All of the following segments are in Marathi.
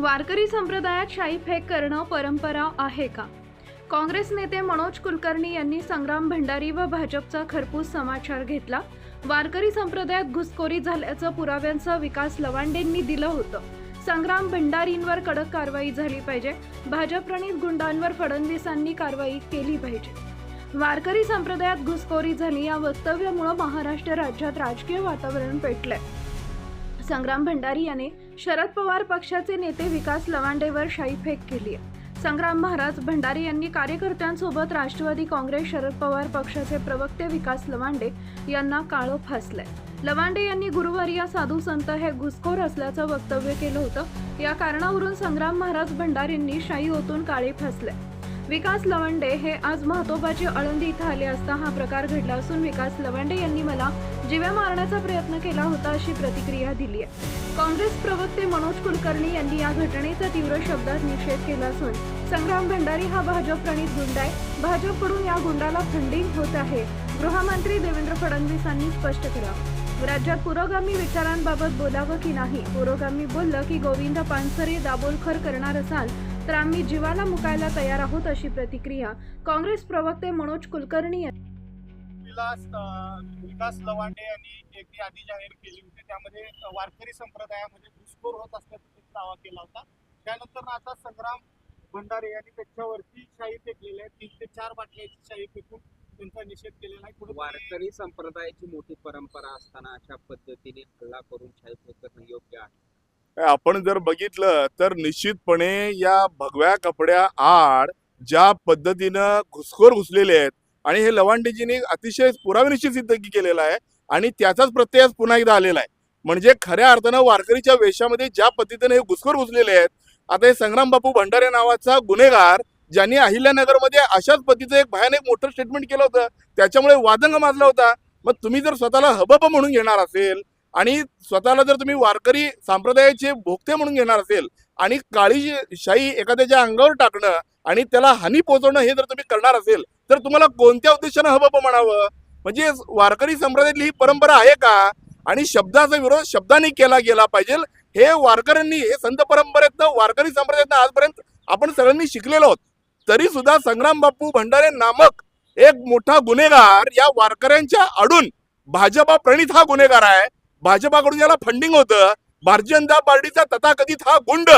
वारकरी संप्रदायात शाई फेक करणं परंपरा आहे का? काँग्रेस नेते मनोज कुलकर्णी यांनी संग्राम भंडारी व भाजपचा खरपूस समाचार घेतला। वारकरी संप्रदायात घुसखोरी झाल्याचं पुराव्यांचं विकास लवांडेंनी दिलं होतं। संग्राम भंडारींवर कडक कारवाई झाली पाहिजे। भाजपप्रणीत गुंडांवर फडणवीसांनी कारवाई केली पाहिजे। वारकरी संप्रदायात घुसखोरी झाली या वक्तव्यामुळे महाराष्ट्र राज्यात राजकीय वातावरण पेटलंय। संग्राम भंडारी याने शरद पवार पक्षाचे नेते विकास लवांडेवर शाईफेक केली आहे। संग्राम महाराज भंडारी यांनी कार्यकर्त्यांसोबत राष्ट्रवादी काँग्रेस शरद पवार पक्षाचे प्रवक्ते विकास लवांडे यांना काळं फासलंय। लवांडे यांनी गुरुवारी या साधू संत हे घुसखोर असल्याचं वक्तव्य केलं होतं। या कारणावरून संग्राम महाराज भंडारींनी शाई ओतून काळे फासले। विकास लवांडे हे आज महतोबाची आळंदी इथं आले असता हा प्रकार घडला असून विकास लवांडे यांनी मला जीवे मारण्याचा प्रयत्न केला होता अशी प्रतिक्रिया दिली आहे। काँग्रेस प्रवक्ते मनोज कुलकर्णी यांनी या घटनेचा तीव्र शब्दात निषेध केला असून संग्राम भंडारी हा भाजप प्रणीत गुंड आहे। भाजपकडून या गुंडाला फंडिंग होत आहे। गृहमंत्री देवेंद्र फडणवीसांनी स्पष्ट केलं। राज्यात पुरोगामी विचारांबाबत बोलावं की नाही? पुरोगामी बोललं की गोविंद पानसरे दाभोलकर करणार असाल तर आम्ही जीवाला मुकायला तयार आहोत अशी प्रतिक्रिया काँग्रेस प्रवक्ते मनोज कुलकर्णी यांनी विकास लवांडे यांनी एक यादी जाहीर केली होती। त्यामध्ये वारकरी संप्रदायामध्ये घुसखोर होत असल्याचा दावा केला होता। त्यानंतर आता संग्राम भंडारे यांनी त्याच्यावरती शाई फेकलेली आहे। 3 ते 4 बाटल्याची शाई फेकून त्यांचा निषेध केलेला आहे। वारकरी संप्रदायाची मोठी परंपरा असताना अशा पद्धतीने हल्ला करून शाई फेकणं योग्य आहे? आपण जर बघितलं तर निश्चितपणे या भगव्या कपड्या आड ज्या पद्धतीनं घुसखोर घुसलेले आहेत आणि हे लवांडेजींनी अतिशय पुराव्यानिशी सिद्ध केलेला आहे आणि त्याचाच प्रत्यय पुन्हा एकदा आलेला आहे। म्हणजे खऱ्या अर्थानं वारकरीच्या वेशामध्ये ज्या पद्धतीने हे घुसखोर घुसलेले आहेत। आता हे संग्राम बापू भंडारे नावाचा गुन्हेगार ज्यांनी अहिल्यानगरमध्ये अशाच पद्धतीचं एक भयानक मोठं स्टेटमेंट केलं होतं, त्याच्यामुळे वादंग माजला होता। मग तुम्ही जर स्वतःला हबप म्हणून घेणार असेल आणि स्वतःला जर तुम्ही वारकरी संप्रदायाचे भोगते म्हणून घेणार असेल आणि काळी शाई एखाद्याच्या अंगावर टाकणं आणि त्याला हानी पोहोचवणं हे जर तुम्ही करणार असेल तर तुम्हाला कोणत्या उद्देशानं हबप म्हणावं? म्हणजे वारकरी संप्रदायातली ही परंपरा आहे का? आणि शब्दाचा विरोध शब्दाने केला गेला पाहिजे हे वारकऱ्यांनी, हे संत परंपरेतनं वारकरी संप्रदायातनं आजपर्यंत आपण सगळ्यांनी शिकलेलो आहोत। तरी सुद्धा संग्राम बापू भंडारे नामक एक मोठा गुन्हेगार या वारकऱ्यांच्या आडून भाजपा प्रणीत हा गुन्हेगार आहे। भाजपाकडून याला फंडिंग होतं। भारतीय जनता पार्टीचा तथाकथित हा गुंड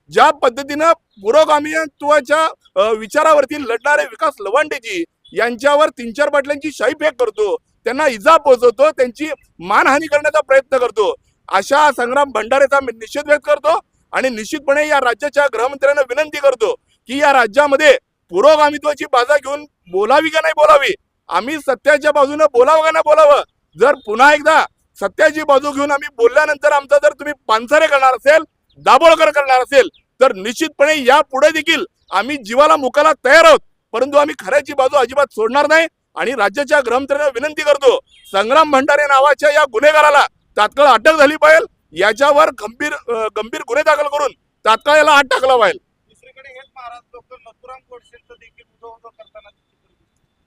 ज्या पद्धतीनं पुरोगामीत्वाच्या विचारावरती लढणारे विकास लवांडेजी यांच्यावर 3-4 बाटल्यांची शाई फेक करतो, त्यांना इजा पोहोचवतो, त्यांची मानहानी करण्याचा प्रयत्न करतो। अशा संग्राम भंडारेचा मी निषेध व्यक्त करतो आणि निश्चितपणे या राज्याच्या गृहमंत्र्यांना विनंती करतो की या राज्यामध्ये पुरोगामित्वाची बाजा घेऊन बोलावी का नाही बोलावी, आम्ही सत्याच्या बाजूने बोलावं का नाही बोलावं। जर पुन्हा एकदा सत्याची बाजू घेऊन आम्ही बोलल्यानंतर आमचा जर तुम्ही पानसरे करणार असेल, दाभोळकर करणार असेल तर निश्चितपणे यापुढे देखील आम्ही जीवाला मुकायला तयार आहोत, परंतु आम्ही खऱ्याची बाजू अजिबात सोडणार नाही। आणि राज्याच्या गृहमंत्र्यांना विनंती करतो, संग्राम भंडारे नावाच्या या गुन्हेगाराला तात्काळ अटक झाली पाहिजे। याच्यावर गंभीर गुन्हे दाखल करून तात्काळ याला आत टाकला पाहिजे। दुसरीकडे हेच महाराज लोक नथुराम गोडसेंचं देखील उदो करताना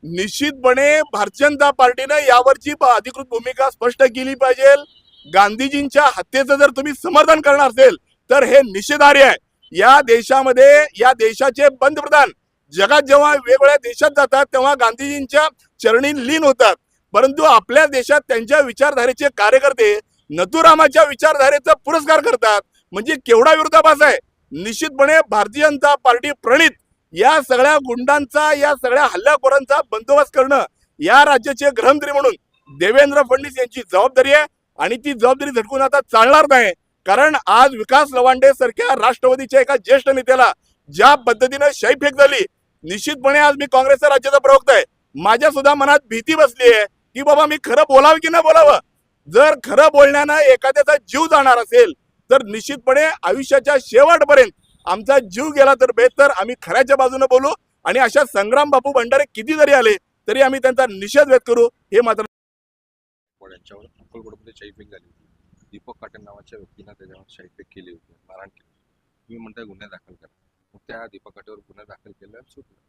निश्चितपणे भारतीय जनता पार्टीने यावरची अधिकृत भूमिका स्पष्ट केली पाहिजे। गांधीजींच्या हत्येचं जर तुम्ही समर्थन करणार असेल तर हे निषेधार्ह आहे। या देशामध्ये या देशाचे पंतप्रधान जगात जेव्हा वेगवेगळ्या देशात जातात तेव्हा गांधीजींच्या चरणी लीन होतात, परंतु आपल्या देशात त्यांच्या विचारधारेचे कार्यकर्ते नथुरामाच्या विचारधारेचा पुरस्कार करतात। म्हणजे केवढा विरोधाभास आहे। निश्चितपणे भारतीय जनता पार्टी प्रणीत या सगळ्या गुंडांचा, या सगळ्या हल्लेखोरांचा बंदोबस्त करणं या राज्याचे गृहमंत्री म्हणून देवेंद्र फडणवीस यांची जबाबदारी आहे आणि ती जबाबदारी झटकून आता चालणार नाही। कारण आज विकास लवांडे सारख्या राष्ट्रवादीच्या एका ज्येष्ठ नेत्याला ज्या पद्धतीने शाई फेक झाली, निश्चितपणे आज मी काँग्रेसचा राज्याचा प्रवक्ता आहे, माझ्या सुद्धा मनात भीती बसली आहे की बाबा मी खरं बोलावं की नाही बोलावं। जर खरं बोलण्यानं एखाद्याचा जीव जाणार असेल तर निश्चितपणे आयुष्याच्या शेवटपर्यंत आमचा जीव गेला तर बेहतर आम्ही खऱ्याच्या बाजूने बोलू आणि अशा संग्राम बापू भंडारे किती जरी आले तरी आम्ही त्यांचा निषेध व्यक्त करू। हे मात्र यांच्यावर अक्कलकोटमध्ये शाईफेक झाली होती। दीपक काटे नावाच्या व्यक्तीनं त्याच्यावर शाईफेक केली होती, मारहाण केली। तुम्ही म्हणताय गुन्हे दाखल करा, मग त्या दीपक काटेवर गुन्हे दाखल केला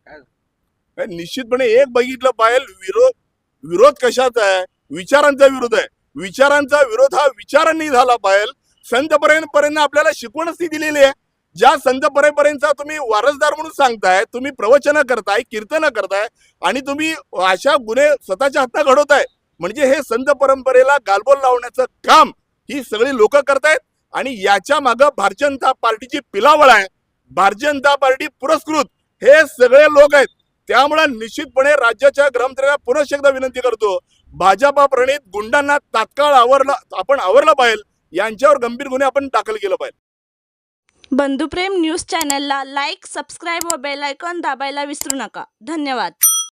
काय? निश्चितपणे एक बघितलं पाहिजे विरोध कशाचा आहे? विचारांचा विरोध आहे। विचारांचा विरोध हा विचारांनी झाला पाहिजे। संत पर्यंत आपल्याला शिकवणच ती दिलेली आहे ज्या संत परंपरेचा तुम्ही वारसदार म्हणून सांगताय, तुम्ही प्रवचनं करताय, कीर्तनं करताय आणि तुम्ही अशा गुन्हे स्वतःच्या हातात घडवताय, म्हणजे हे संत परंपरेला गालबोट लावण्याचं काम ही सगळी लोक करतायत आणि याच्या मागं भारतीय जनता पार्टीची पिलावळ आहे. भारतीय जनता पार्टी पुरस्कृत हे सगळे लोक आहेत. त्यामुळे निश्चितपणे राज्याच्या गृहमंत्र्यांना पुनश्च एकदा विनंती करतो, भाजपा प्रणित गुंडांना तात्काळ आवरलं पाहिजे. यांच्यावर गंभीर गुन्हे आपण दाखल केलं पाहिजे. बंधुप्रेम न्यूज चॅनलला लाईक, सबस्क्राईब व बेल आयकॉन दाबायला विसरू नका. धन्यवाद.